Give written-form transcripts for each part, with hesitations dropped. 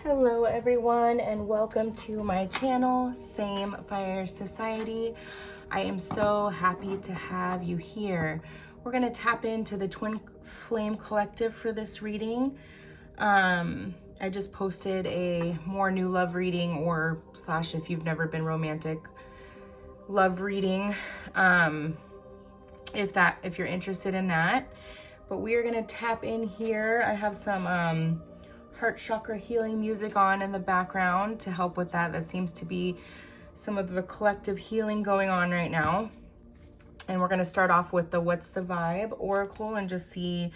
Hello everyone and welcome to my channel, Same Fire Society. I am so happy to have you here. We're going to tap into the Twin Flame Collective for this reading. I just posted a more new love reading or slash if you've never been romantic love reading, if you're interested in that. But we are going to tap in here. I have some heart chakra healing music on in the background to help with that. That seems to be some of the collective healing going on right now. And we're going to start off with the What's the Vibe Oracle and just see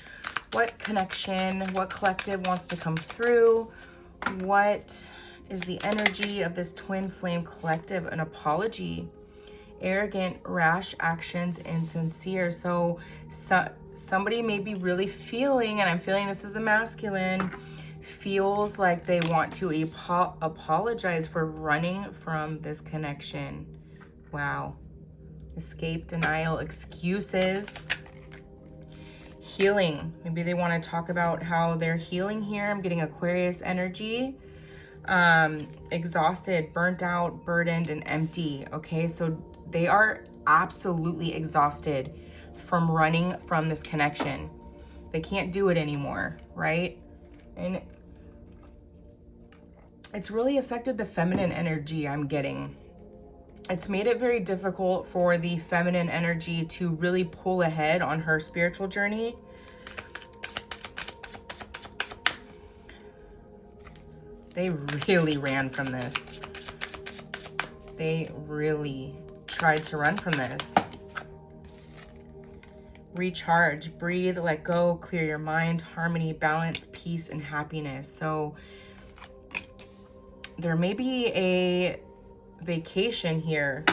what connection, what collective wants to come through. What is the energy of this Twin Flame Collective? An apology, arrogant, rash actions, insincere. So somebody may be really feeling, and I'm feeling this is the masculine, feels like they want to apologize for running from this connection. Wow. Escape, denial, excuses, healing. Maybe they want to talk about how they're healing here. I'm getting Aquarius energy. Exhausted, burnt out, burdened, and empty. Okay, so they are absolutely exhausted from running from this connection. They can't do it anymore, right? And it's really affected the feminine energy I'm getting. It's made it very difficult for the feminine energy to really pull ahead on her spiritual journey. They really ran from this. They really tried to run from this. Recharge, breathe, let go, clear your mind, harmony, balance, peace, and happiness. So there may be a vacation here,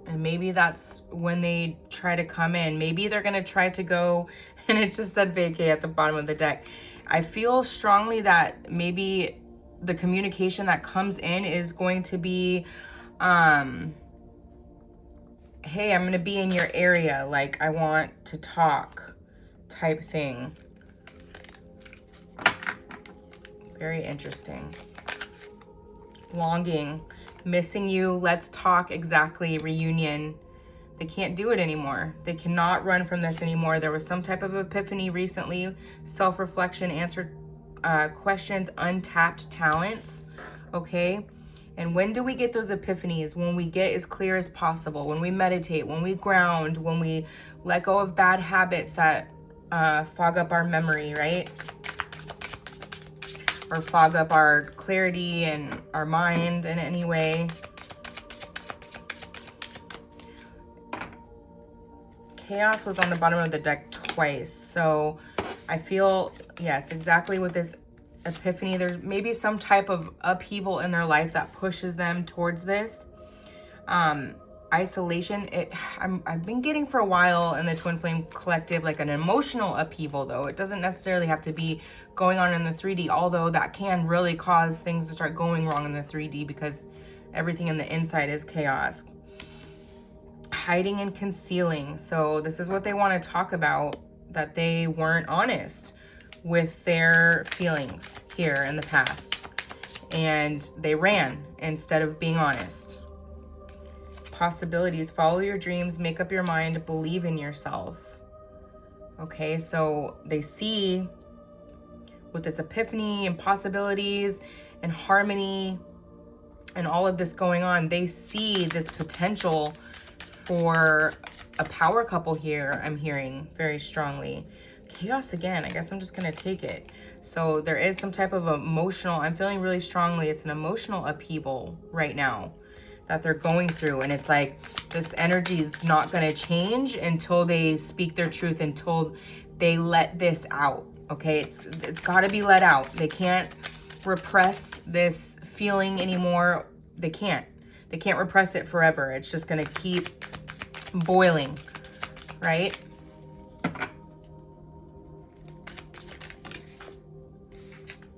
and maybe that's when they try to come in. Maybe they're going to try to go, and it just said vacay at the bottom of the deck. I feel strongly that maybe the communication that comes in is going to be, hey, I'm going to be in your area, like I want to talk type thing. Very interesting. Longing, missing you, let's talk, exactly, reunion. They can't do it anymore. They cannot run from this anymore. There was some type of epiphany recently, self-reflection, answered questions, untapped talents, okay? And when do we get those epiphanies? When we get as clear as possible, when we meditate, when we ground, when we let go of bad habits that fog up our memory, right? Or fog up our clarity and our mind in any way. Chaos was on the bottom of the deck twice. So I feel, yes, exactly with this epiphany, there's maybe some type of upheaval in their life that pushes them towards this. Isolation, I've been getting for a while in the Twin Flame Collective, like an emotional upheaval though. It doesn't necessarily have to be going on in the 3D, although that can really cause things to start going wrong in the 3D because everything in the inside is chaos. Hiding and concealing. So this is what they want to talk about, that they weren't honest with their feelings here in the past. And they ran instead of being honest. Possibilities, follow your dreams, make up your mind, believe in yourself. Okay, so they see with this epiphany and possibilities and harmony and all of this going on, they see this potential for a power couple here, I'm hearing very strongly. Chaos again, I guess I'm just gonna take it. So there is some type of emotional, I'm feeling really strongly, it's an emotional upheaval right now that they're going through. And it's like this energy is not gonna change until they speak their truth, until they let this out, okay? It's gotta be let out. They can't repress this feeling anymore. They can't repress it forever. It's just gonna keep boiling, right?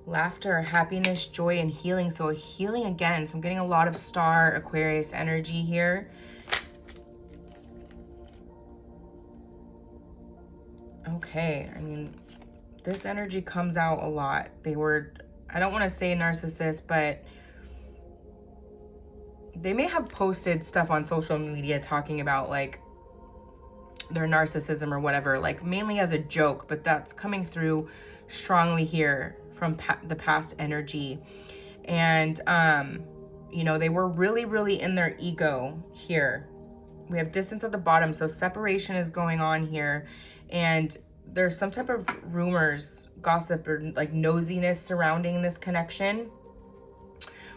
Laughter, happiness, joy, and healing. So healing again. So I'm getting a lot of Star Aquarius energy here. Okay, I mean, this energy comes out a lot. They were I don't want to say narcissist, but they may have posted stuff on social media talking about like their narcissism or whatever, like mainly as a joke, but that's coming through strongly here from the past energy. And, you know, they were really, really in their ego here. We have distance at the bottom, so separation is going on here. And there's some type of rumors, gossip, or like nosiness surrounding this connection,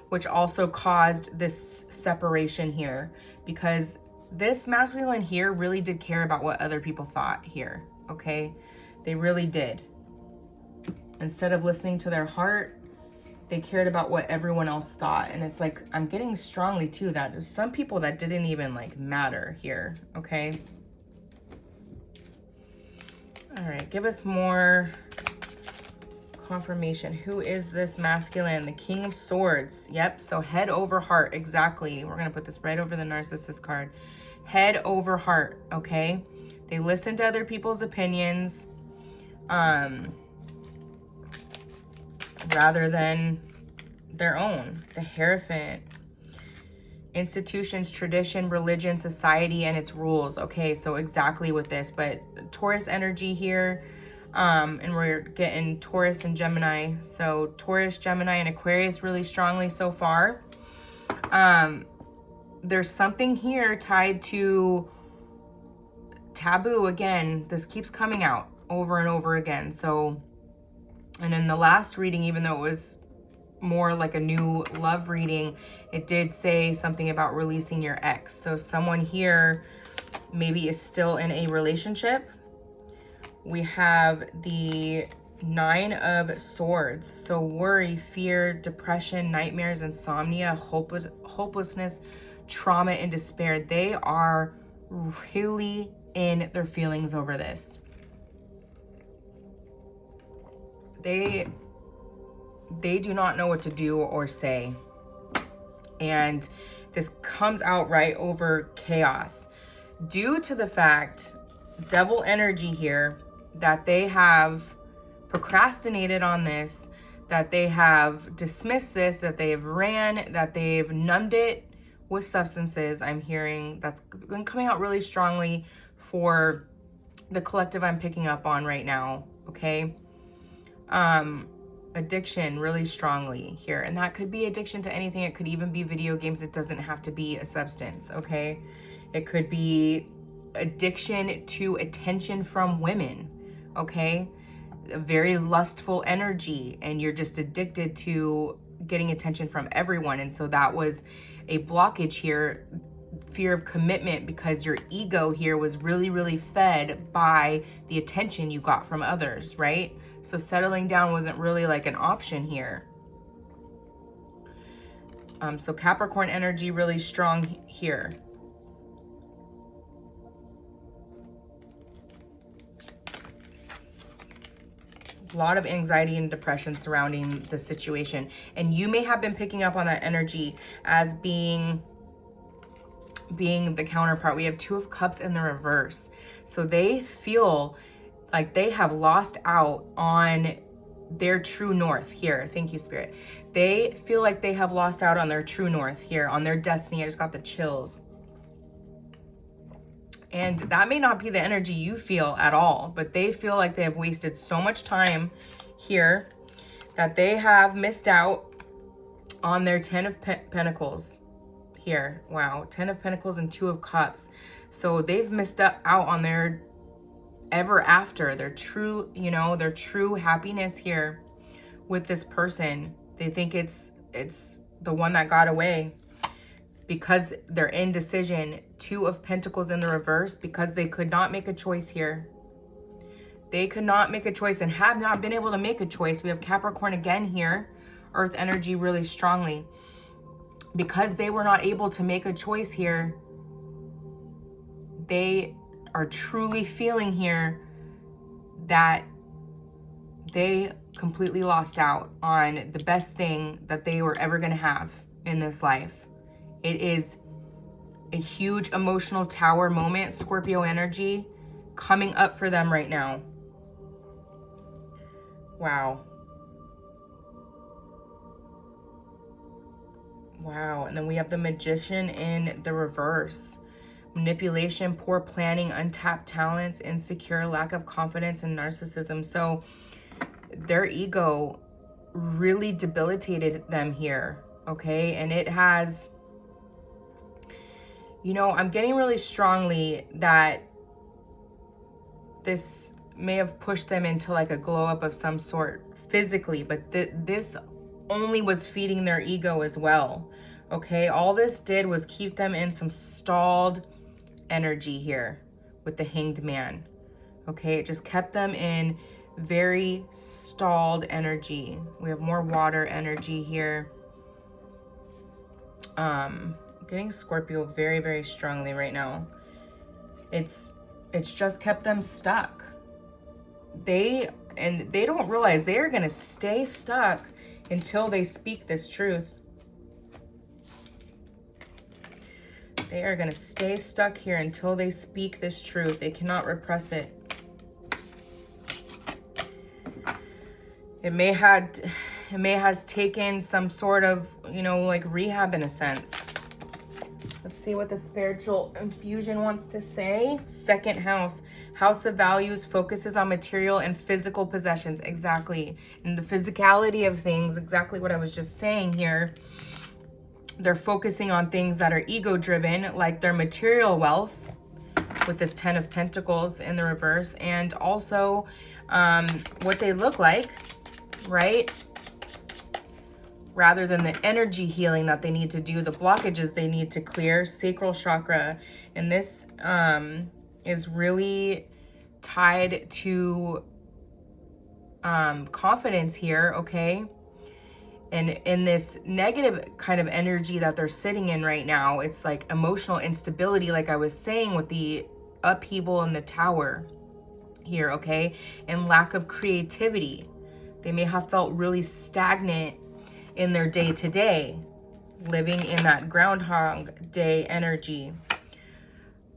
which also caused this separation here, because this masculine here really did care about what other people thought here, okay? They really did. Instead of listening to their heart, they cared about what everyone else thought. And it's like, I'm getting strongly too that there's some people that didn't even like matter here, okay? All right, give us more confirmation. Who is this masculine? The King of Swords. Yep, so head over heart, exactly. We're gonna put this right over the narcissist card. Head over heart, okay? They listen to other people's opinions rather than their own. The Hierophant. Institutions, tradition, religion, society, and its rules. Okay, so exactly with this, but Taurus energy here, and we're getting Taurus and Gemini. So Taurus, Gemini, and Aquarius really strongly so far. There's something here tied to taboo. Again, this keeps coming out over and over again. So, and in the last reading, even though it was more like a new love reading, it did say something about releasing your ex. So someone here maybe is still in a relationship. We have the Nine of Swords. So worry, fear, depression, nightmares, insomnia, hopelessness, trauma, and despair. They are really in their feelings over this. They do not know what to do or say. And this comes out right over chaos due to the fact, devil energy here, that they have procrastinated on this, that they have dismissed this, that they have ran, that they've numbed it with substances. I'm hearing that's been coming out really strongly for the collective I'm picking up on right now, okay? Addiction really strongly here, and that could be addiction to anything. It could even be video games. It doesn't have to be a substance, okay? It could be addiction to attention from women, okay? A very lustful energy, and you're just addicted to getting attention from everyone. And so that was a blockage here, fear of commitment, because your ego here was really, really fed by the attention you got from others, right? So settling down wasn't really like an option here. So Capricorn energy really strong here. A lot of anxiety and depression surrounding the situation. And you may have been picking up on that energy as being the counterpart. We have Two of Cups in the reverse. So they feel like they have lost out on their true north here. Thank you, Spirit. They feel like they have lost out on their true north here, on their destiny. I just got the chills. And that may not be the energy you feel at all, but they feel like they have wasted so much time here that they have missed out on their Ten of Pentacles here. Wow, Ten of Pentacles and Two of Cups. So they've missed out on their ever after, their true, you know, their true happiness here with this person. They think it's the one that got away because they're indecision. Two of Pentacles in the reverse, because they could not make a choice here. They could not make a choice and have not been able to make a choice. We have Capricorn again here, earth energy really strongly. Because they were not able to make a choice here, they are truly feeling here that they completely lost out on the best thing that they were ever going to have in this life. It is a huge emotional tower moment, Scorpio energy coming up for them right now. Wow. Wow. And then we have the Magician in the reverse. Manipulation, poor planning, untapped talents, insecure, lack of confidence, and narcissism. So their ego really debilitated them here, okay? And it has, you know, I'm getting really strongly that this may have pushed them into like a glow up of some sort physically, but this only was feeding their ego as well, okay? All this did was keep them in some stalled energy here with the Hanged Man, okay? It just kept them in very stalled energy. We have more water energy here. Getting Scorpio very, very strongly right now. It's just kept them stuck. They don't realize they are going to stay stuck until they speak this truth. They are going to stay stuck here until they speak this truth. They cannot repress it. It may has taken some sort of, you know, like rehab in a sense. Let's see what the spiritual infusion wants to say. Second house. House of values focuses on material and physical possessions. Exactly. And the physicality of things, exactly what I was just saying here. They're focusing on things that are ego-driven, like their material wealth, with this 10 of Pentacles in the reverse, and also what they look like, right? Rather than the energy healing that they need to do, the blockages they need to clear, sacral chakra. And this is really tied to confidence here, okay? And in this negative kind of energy that they're sitting in right now, it's like emotional instability, like I was saying with the upheaval in the Tower here, okay? And lack of creativity. They may have felt really stagnant in their day-to-day, living in that Groundhog Day energy.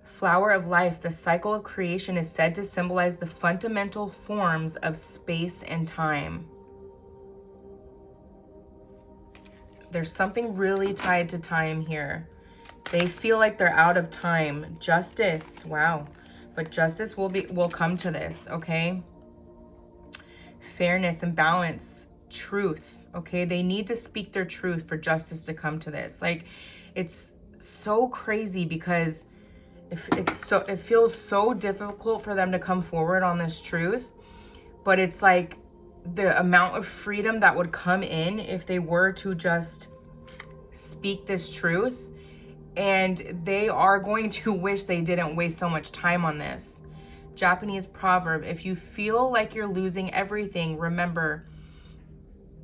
Flower of life, the cycle of creation is said to symbolize the fundamental forms of space and time. There's something really tied to time here. They feel like they're out of time. Justice, wow. But justice will come to this, okay? Fairness and balance, truth, okay? They need to speak their truth for justice to come to this. Like, it's so crazy because it feels so difficult for them to come forward on this truth, but it's like the amount of freedom that would come in if they were to just speak this truth, and they are going to wish they didn't waste so much time on this. Japanese proverb, if you feel like you're losing everything, remember,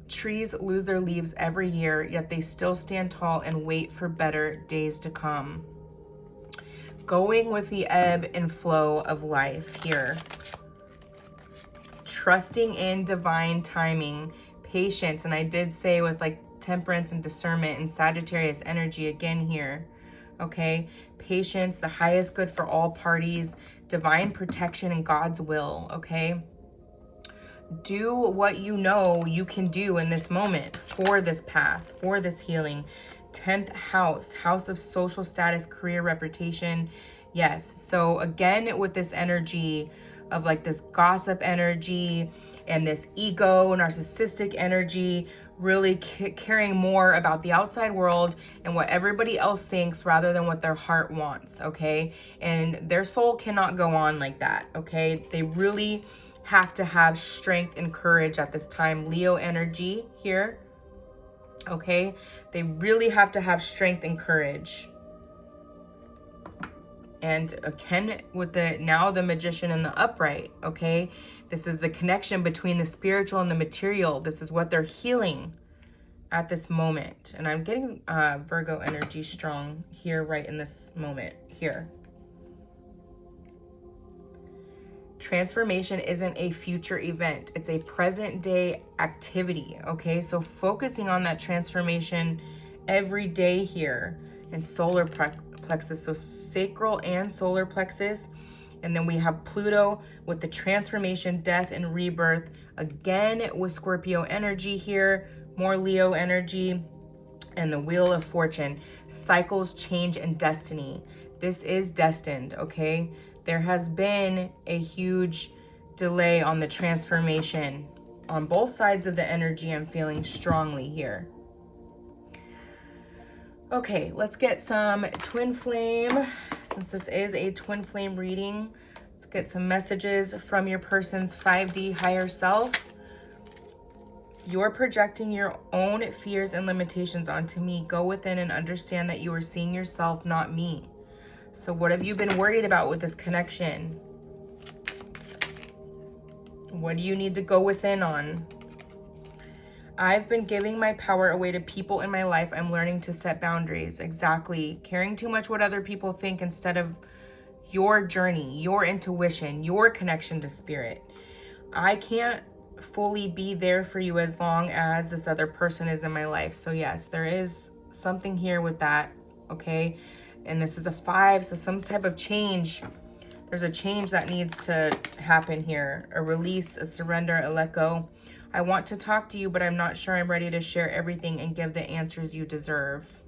trees lose their leaves every year, yet they still stand tall and wait for better days to come. Going with the ebb and flow of life here. Trusting in divine timing, patience, and I did say with like temperance and discernment and Sagittarius energy again here, okay? Patience, the highest good for all parties, divine protection and God's will, okay? Do what you know you can do in this moment for this path, for this healing. 10th house, house of social status, career, reputation. Yes, so again, with this energy of like this gossip energy and this ego, narcissistic energy, really caring more about the outside world and what everybody else thinks rather than what their heart wants, okay? And their soul cannot go on like that, okay? They really have to have strength and courage at this time. Leo energy here, okay? They really have to have strength and courage. And again, with the Magician in the upright, okay? This is the connection between the spiritual and the material. This is what they're healing at this moment. And I'm getting Virgo energy strong here right in this moment here. Transformation isn't a future event. It's a present day activity, okay? So focusing on that transformation every day here. And solar plexus, so sacral and solar plexus. And then we have Pluto with the transformation, death, and rebirth. Again, with Scorpio energy here, more Leo energy. And the Wheel of Fortune, cycles, change, and destiny. This is destined, okay? There has been a huge delay on the transformation on both sides of the energy. I'm feeling strongly here. Okay, let's get some twin flame. Since this is a twin flame reading, let's get some messages from your person's 5D higher self. You're projecting your own fears and limitations onto me. Go within and understand that you are seeing yourself, not me. So what have you been worried about with this connection? What do you need to go within on? I've been giving my power away to people in my life. I'm learning to set boundaries. Exactly. Caring too much what other people think instead of your journey, your intuition, your connection to spirit. I can't fully be there for you as long as this other person is in my life. So yes, there is something here with that, okay? And this is a 5, so some type of change. There's a change that needs to happen here. A release, a surrender, a let go. I want to talk to you, but I'm not sure I'm ready to share everything and give the answers you deserve.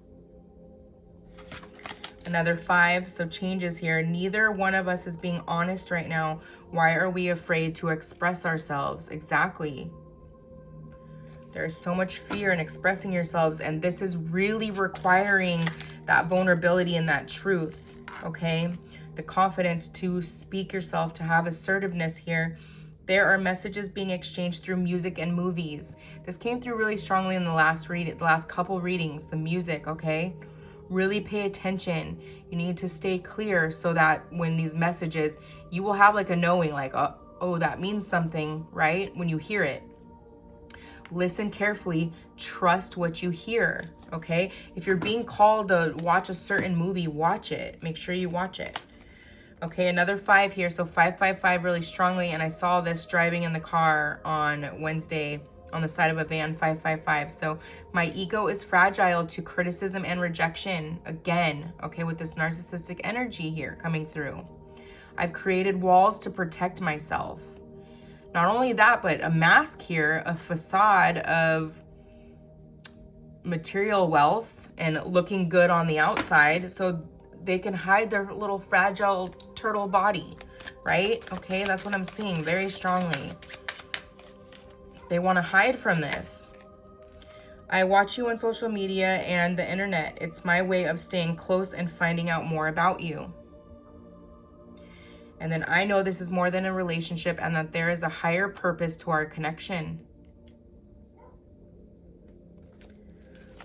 Another 5, so changes here. Neither one of us is being honest right now. Why are we afraid to express ourselves? Exactly. There is so much fear in expressing yourselves, and this is really requiring that vulnerability and that truth, okay? The confidence to speak yourself, to have assertiveness here. There are messages being exchanged through music and movies. This came through really strongly in the last couple readings, the music, okay? Really pay attention. You need to stay clear so that when these messages, you will have like a knowing, like, oh, that means something, right? When you hear it. Listen carefully, trust what you hear, okay? If you're being called to watch a certain movie, watch it. Make sure you watch it. Okay, another 5 here, so 555 really strongly, and I saw this driving in the car on Wednesday on the side of a van, 555. So my ego is fragile to criticism and rejection again, okay, with this narcissistic energy here coming through. I've created walls to protect myself. Not only that, but a mask here, a facade of material wealth and looking good on the outside so they can hide their little fragile turtle body, right? Okay, that's what I'm seeing very strongly. They want to hide from this. I watch you on social media and the internet. It's my way of staying close and finding out more about you. And then I know this is more than a relationship and that there is a higher purpose to our connection.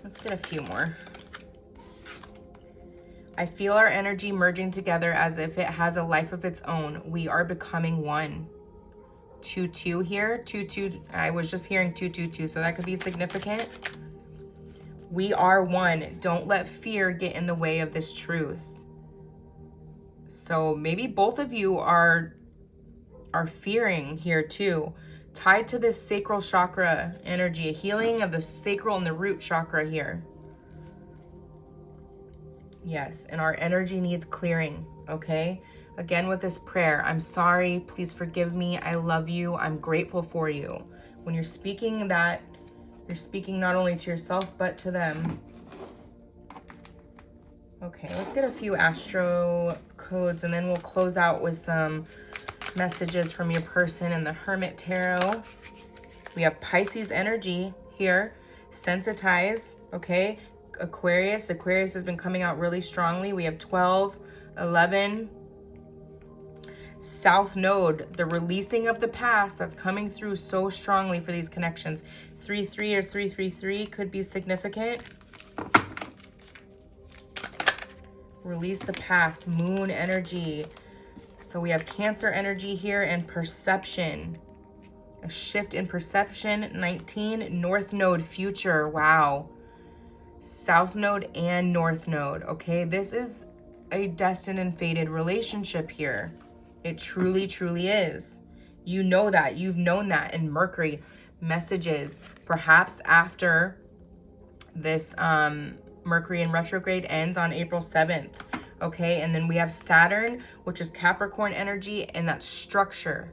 Let's get a few more. I feel our energy merging together as if it has a life of its own. We are becoming one. 2-2 here. 2-2. I was just hearing 2-2-2, so that could be significant. We are one. Don't let fear get in the way of this truth. So maybe both of you are fearing here too. Tied to this sacral chakra energy, a healing of the sacral and the root chakra here. Yes, and our energy needs clearing, okay? Again with this prayer, I'm sorry, please forgive me, I love you, I'm grateful for you. When you're speaking that, you're speaking not only to yourself, but to them. Okay, let's get a few astro codes and then we'll close out with some messages from your person in the Hermit Tarot. We have Pisces energy here, sensitize, okay? Aquarius has been coming out really strongly. We have 12, 11, South Node, the releasing of the past that's coming through so strongly for these connections. 3-3 or 3-3-3 could be significant. Release the past, Moon energy. So we have Cancer energy here and perception. A shift in perception. 19, North Node, future. Wow. South Node and North Node. Okay, this is a destined and fated relationship here. It truly, truly is. You know that. You've known that. And Mercury messages, perhaps after this Mercury in retrograde ends on April 7th. Okay, and then we have Saturn, which is Capricorn energy, and that's structure.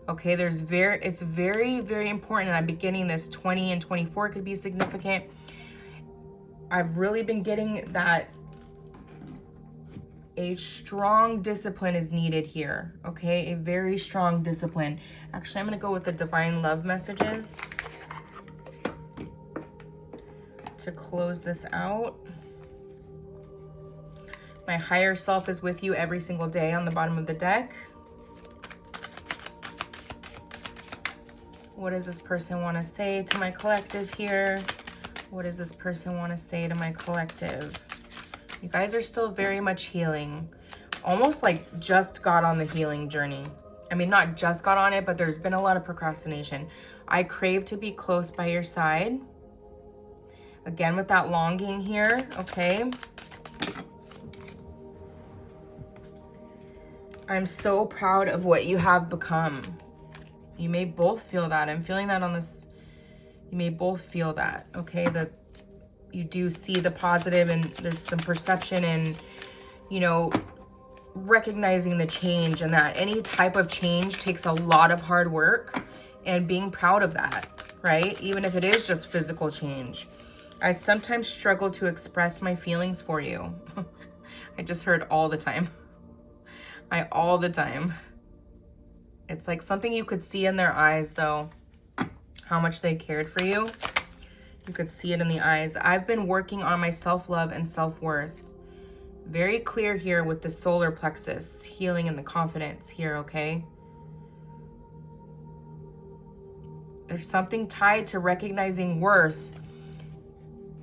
Okay, it's very, very important, and I'm beginning this 20 and 24 could be significant. I've really been getting that a strong discipline is needed here, okay? A very strong discipline. Actually, I'm gonna go with the divine love messages to close this out. My higher self is with you every single day on the bottom of the deck. What does this person want to say to my collective here? What does this person want to say to my collective? You guys are still very much healing. Almost like just got on the healing journey. I mean, not just got on it, but there's been a lot of procrastination. I crave to be close by your side. Again, with that longing here, okay? I'm so proud of what you have become. You may both feel that. I'm feeling that on this. You may both feel that, okay? That you do see the positive, and there's some perception and, you know, recognizing the change, and that any type of change takes a lot of hard work, and being proud of that, right? Even if it is just physical change. I sometimes struggle to express my feelings for you. I just heard all the time. All the time. It's like something you could see in their eyes, though, how much they cared for you. You could see it in the eyes. I've been working on my self-love and self-worth. Very clear here with the solar plexus, healing and the confidence here, okay? There's something tied to recognizing worth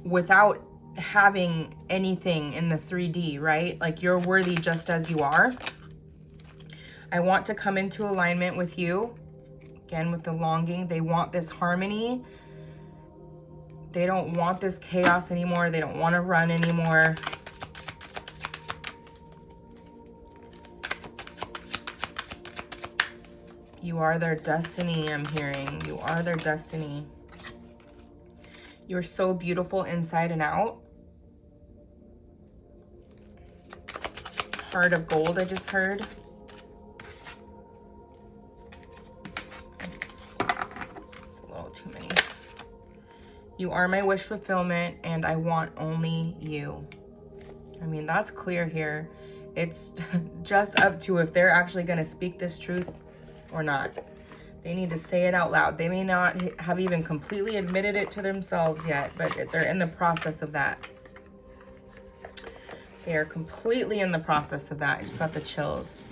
without having anything in the 3D, right? Like, you're worthy just as you are. I want to come into alignment with you. Again, with the longing, they want this harmony. They don't want this chaos anymore. They don't want to run anymore. You are their destiny, I'm hearing. You are their destiny. You're so beautiful inside and out. Heart of gold, I just heard. It's a little too many. You are my wish fulfillment, and I want only you. I mean, that's clear here. It's just up to if they're actually going to speak this truth or not. They need to say it out loud. They may not have even completely admitted it to themselves yet, but they're in the process of that. They are completely in the process of that. I just got the chills.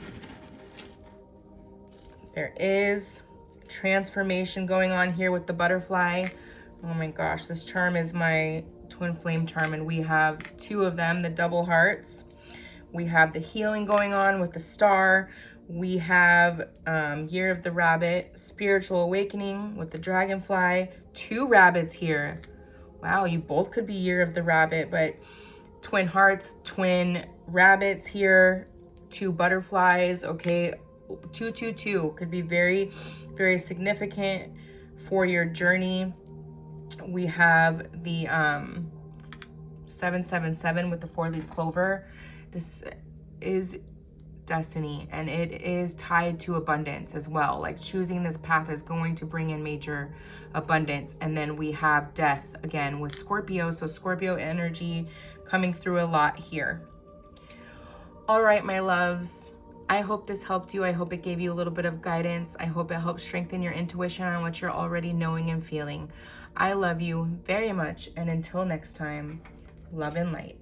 There is transformation going on here with the butterfly. Oh my gosh, this charm is my twin flame charm, and we have two of them, the double hearts. We have the healing going on with the star. We have Year of the Rabbit, Spiritual Awakening with the Dragonfly. Two rabbits here. Wow, you both could be Year of the Rabbit, but twin hearts, twin rabbits here, two butterflies, okay? 222 could be very, very significant for your journey. We have the 777 with the 4-leaf clover. This is destiny, and it is tied to abundance as well. Like, choosing this path is going to bring in major abundance. And then we have death again with Scorpio, so Scorpio energy coming through a lot here. All right, my loves, I hope this helped you. I hope it gave you a little bit of guidance. I hope it helped strengthen your intuition on what you're already knowing and feeling. I love you very much, and until next time, love and light.